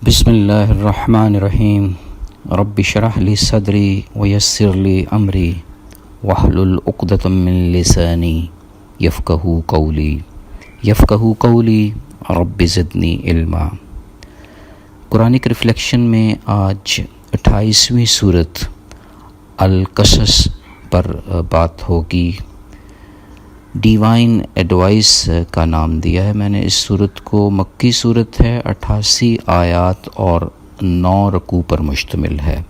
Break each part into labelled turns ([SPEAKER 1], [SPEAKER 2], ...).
[SPEAKER 1] بسم اللہ الرحمن الرحیم رب اشرح لی صدری ویسر لی امری واحلل عقدۃ من لسانی یفقہوا قولی رب زدنی علما۔ قرآنک ریفلیکشن میں آج 28ویں سورت القصص پر بات ہوگی۔ ڈیوائن ایڈوائس کا نام دیا ہے میں نے اس صورت کو۔ مکی صورت ہے، 88 آیات اور 9 رکوع پر مشتمل ہے۔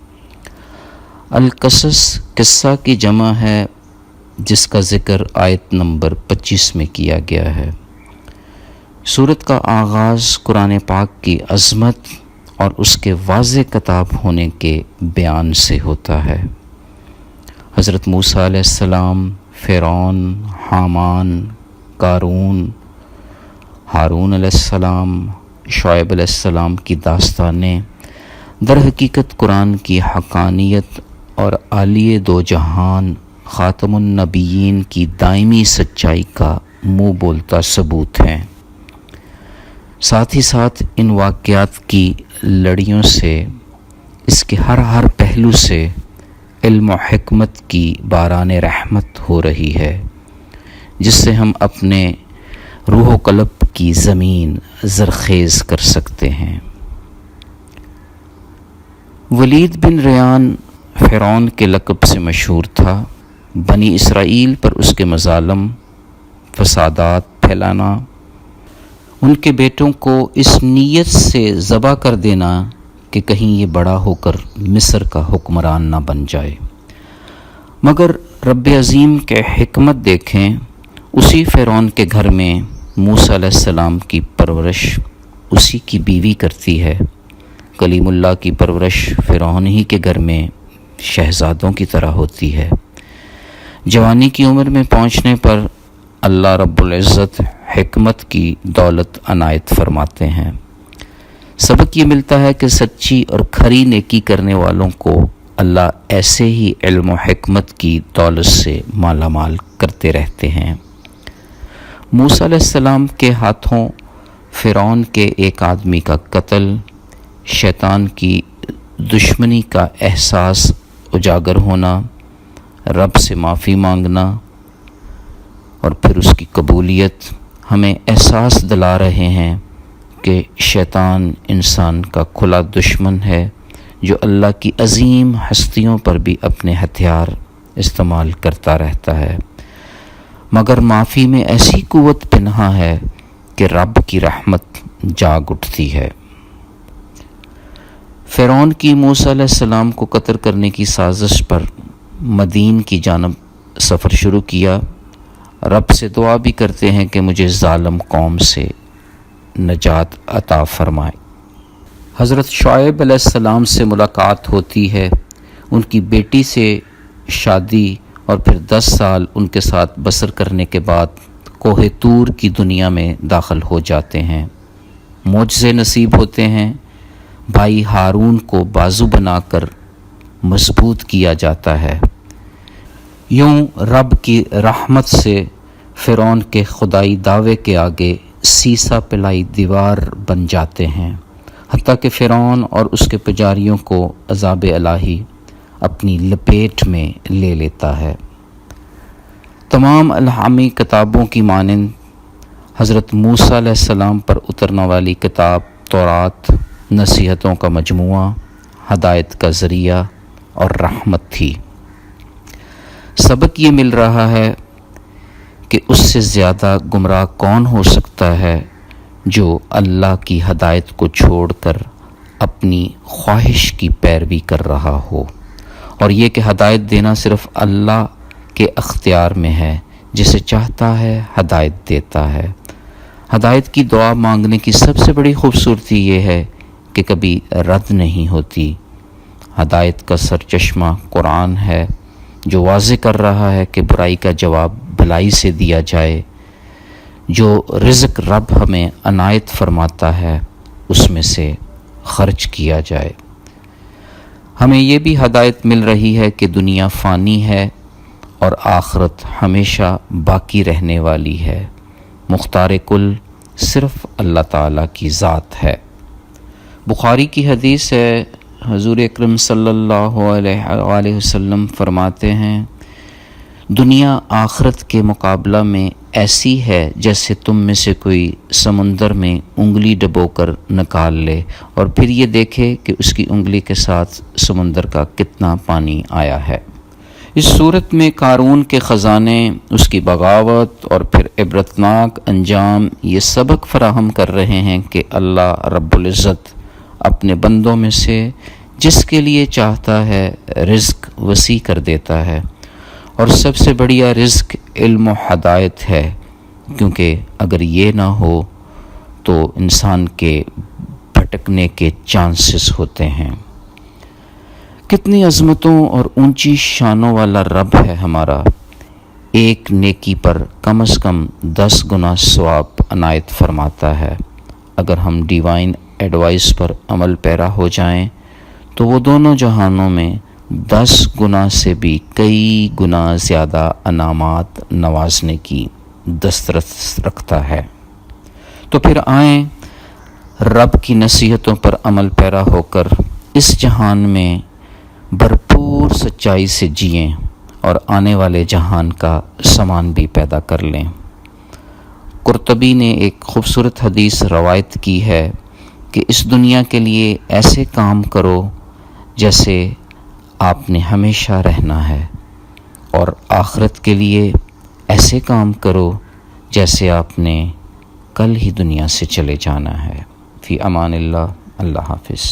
[SPEAKER 1] القصص قصہ کی جمع ہے جس کا ذکر آیت نمبر 25 میں کیا گیا ہے۔ صورت کا آغاز قرآن پاک کی عظمت اور اس کے واضح کتاب ہونے کے بیان سے ہوتا ہے۔ حضرت موسیٰ علیہ السلام، فرعون، حامان، قارون، ہارون علیہ السلام، شعیب علیہ السلام کی داستانیں در حقیقت قرآن کی حقانیت اور عالی دو جہان خاتم النبیین کی دائمی سچائی کا منہ بولتا ثبوت ہیں۔ ساتھ ہی ساتھ ان واقعات کی لڑیوں سے، اس کے ہر پہلو سے علم و حکمت کی باران رحمت ہو رہی ہے، جس سے ہم اپنے روح و قلب کی زمین زرخیز کر سکتے ہیں۔ ولید بن ریان فرعون کے لقب سے مشہور تھا۔ بنی اسرائیل پر اس کے مظالم، فسادات پھیلانا، ان کے بیٹوں کو اس نیت سے ذبح کر دینا کہ کہیں یہ بڑا ہو کر مصر کا حکمران نہ بن جائے۔ مگر رب عظیم کے حکمت دیکھیں، اسی فرعون کے گھر میں موسیٰ علیہ السلام کی پرورش اسی کی بیوی کرتی ہے۔ کلیم اللہ کی پرورش فرعون ہی کے گھر میں شہزادوں کی طرح ہوتی ہے۔ جوانی کی عمر میں پہنچنے پر اللہ رب العزت حکمت کی دولت عنایت فرماتے ہیں۔ سبق یہ ملتا ہے کہ سچی اور کھری نیکی کرنے والوں کو اللہ ایسے ہی علم و حکمت کی دولت سے مالا مال کرتے رہتے ہیں۔ موسیٰ علیہ السلام کے ہاتھوں فرعون کے ایک آدمی کا قتل، شیطان کی دشمنی کا احساس اجاگر ہونا، رب سے معافی مانگنا اور پھر اس کی قبولیت ہمیں احساس دلا رہے ہیں کہ شیطان انسان کا کھلا دشمن ہے، جو اللہ کی عظیم ہستیوں پر بھی اپنے ہتھیار استعمال کرتا رہتا ہے، مگر معافی میں ایسی قوت پنہا ہے کہ رب کی رحمت جاگ اٹھتی ہے۔ فرعون کی موسیٰ علیہ السلام کو قتل کرنے کی سازش پر مدین کی جانب سفر شروع کیا۔ رب سے دعا بھی کرتے ہیں کہ مجھے ظالم قوم سے نجات عطا فرمائے۔ حضرت شعیب علیہ السلام سے ملاقات ہوتی ہے، ان کی بیٹی سے شادی اور پھر 10 سال ان کے ساتھ بسر کرنے کے بعد کوہ طور کی دنیا میں داخل ہو جاتے ہیں۔ معجزے نصیب ہوتے ہیں، بھائی ہارون کو بازو بنا کر مضبوط کیا جاتا ہے۔ یوں رب کی رحمت سے فرعون کے خدائی دعوے کے آگے سیسا پلائی دیوار بن جاتے ہیں، حتیٰ کہ فرعون اور اس کے پجاریوں کو عذاب الہی اپنی لپیٹ میں لے لیتا ہے۔ تمام الہامی کتابوں کی مانند حضرت موسیٰ علیہ السلام پر اترنے والی کتاب تورات نصیحتوں کا مجموعہ، ہدایت کا ذریعہ اور رحمت تھی۔ سبق یہ مل رہا ہے کہ اس سے زیادہ گمراہ کون ہو سکتا ہے جو اللہ کی ہدایت کو چھوڑ کر اپنی خواہش کی پیروی کر رہا ہو، اور یہ کہ ہدایت دینا صرف اللہ کے اختیار میں ہے، جسے چاہتا ہے ہدایت دیتا ہے۔ ہدایت کی دعا مانگنے کی سب سے بڑی خوبصورتی یہ ہے کہ کبھی رد نہیں ہوتی۔ ہدایت کا سرچشمہ قرآن ہے، جو واضح کر رہا ہے کہ برائی کا جواب بھلائی سے دیا جائے۔ جو رزق رب ہمیں عنایت فرماتا ہے اس میں سے خرچ کیا جائے۔ ہمیں یہ بھی ہدایت مل رہی ہے کہ دنیا فانی ہے اور آخرت ہمیشہ باقی رہنے والی ہے۔ مختار کل صرف اللہ تعالیٰ کی ذات ہے۔ بخاری کی حدیث ہے، حضور اکرم صلی اللہ علیہ وسلم فرماتے ہیں، دنیا آخرت کے مقابلہ میں ایسی ہے جیسے تم میں سے کوئی سمندر میں انگلی ڈبو کر نکال لے اور پھر یہ دیکھے کہ اس کی انگلی کے ساتھ سمندر کا کتنا پانی آیا ہے۔ اس صورت میں قارون کے خزانے، اس کی بغاوت اور پھر عبرتناک انجام یہ سبق فراہم کر رہے ہیں کہ اللہ رب العزت اپنے بندوں میں سے جس کے لیے چاہتا ہے رزق وسیع کر دیتا ہے، اور سب سے بڑھیا رزق علم و ہدایت ہے، کیونکہ اگر یہ نہ ہو تو انسان کے بھٹکنے کے چانسز ہوتے ہیں۔ کتنی عظمتوں اور اونچی شانوں والا رب ہے ہمارا، ایک نیکی پر کم از کم 10 گنا ثواب عنایت فرماتا ہے۔ اگر ہم ڈیوائن ایڈوائس پر عمل پیرا ہو جائیں تو وہ دونوں جہانوں میں 10 گنا سے بھی کئی گنا زیادہ انعامات نوازنے کی دسترس رکھتا ہے۔ تو پھر آئیں رب کی نصیحتوں پر عمل پیرا ہو کر اس جہان میں بھرپور سچائی سے جئیں اور آنے والے جہان کا سامان بھی پیدا کر لیں۔ قرطبی نے ایک خوبصورت حدیث روایت کی ہے کہ اس دنیا کے لیے ایسے کام کرو جیسے آپ نے ہمیشہ رہنا ہے، اور آخرت کے لیے ایسے کام کرو جیسے آپ نے کل ہی دنیا سے چلے جانا ہے۔ فی امان اللہ، اللہ حافظ۔